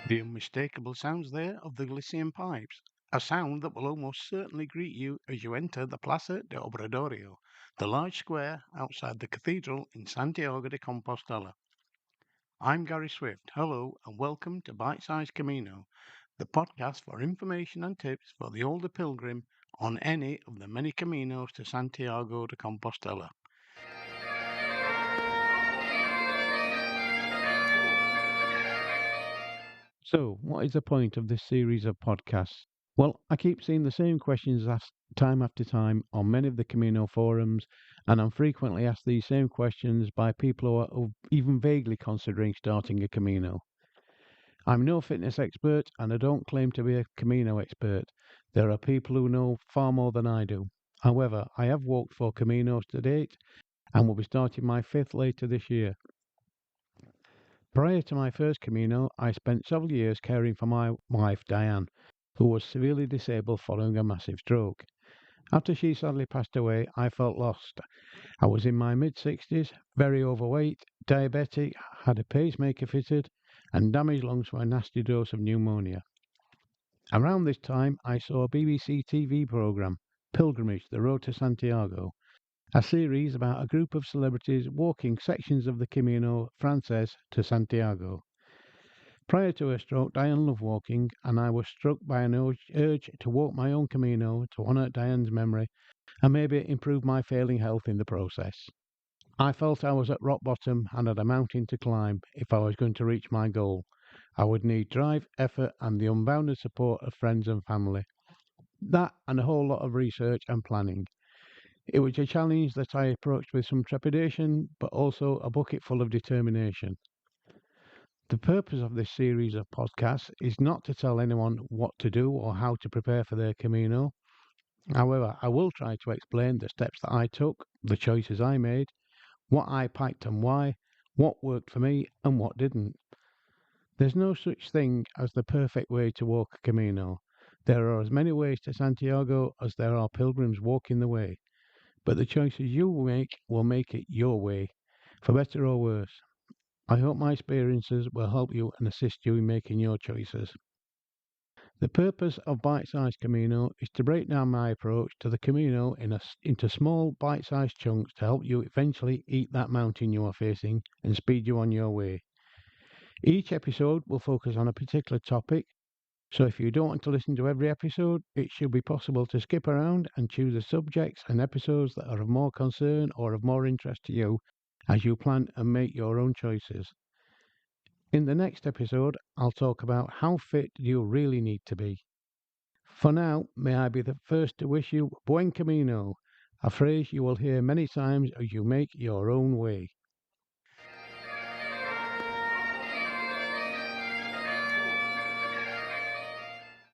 The unmistakable sounds there of the Galician pipes, a sound that will almost certainly greet you as you enter the Plaza de Obradorio, the large square outside the cathedral in Santiago de Compostela. I'm Gary Swift. Hello and welcome to Bite Size Camino, the podcast for information and tips for the older pilgrim on any of the many caminos to Santiago de Compostela. So, what is the point of this series of podcasts? Well, I keep seeing the same questions asked time after time on many of the Camino forums, and I'm frequently asked these same questions by people who are even vaguely considering starting a Camino. I'm no fitness expert, and I don't claim to be a Camino expert. There are people who know far more than I do. However, I have walked 4 Caminos to date and will be starting my fifth later this year. Prior to my first Camino, I spent several years caring for my wife Diane, who was severely disabled following a massive stroke. After she sadly passed away, I felt lost. I was in my mid 60s, very overweight, diabetic, had a pacemaker fitted, and damaged lungs from a nasty dose of pneumonia. Around this time, I saw a BBC TV programme, Pilgrimage, The Road to Santiago, a series about a group of celebrities walking sections of the Camino Frances to Santiago. Prior to her stroke, Diane loved walking, and I was struck by an urge to walk my own Camino to honour Diane's memory and maybe improve my failing health in the process. I felt I was at rock bottom and had a mountain to climb if I was going to reach my goal. I would need drive, effort, and the unbounded support of friends and family. That and a whole lot of research and planning. It was a challenge that I approached with some trepidation, but also a bucket full of determination. The purpose of this series of podcasts is not to tell anyone what to do or how to prepare for their Camino. However, I will try to explain the steps that I took, the choices I made, what I packed and why, what worked for me and what didn't. There's no such thing as the perfect way to walk a Camino. There are as many ways to Santiago as there are pilgrims walking the way, but the choices you make will make it your way, for better or worse. I hope my experiences will help you and assist you in making your choices. The purpose of Bite Size Camino is to break down my approach to the Camino into small, bite sized chunks to help you eventually eat that mountain you are facing and speed you on your way. Each episode will focus on a particular topic, so if you don't want to listen to every episode, it should be possible to skip around and choose the subjects and episodes that are of more concern or of more interest to you as you plan and make your own choices. In the next episode, I'll talk about how fit do you really need to be. For now, may I be the first to wish you Buen Camino, a phrase you will hear many times as you make your own way.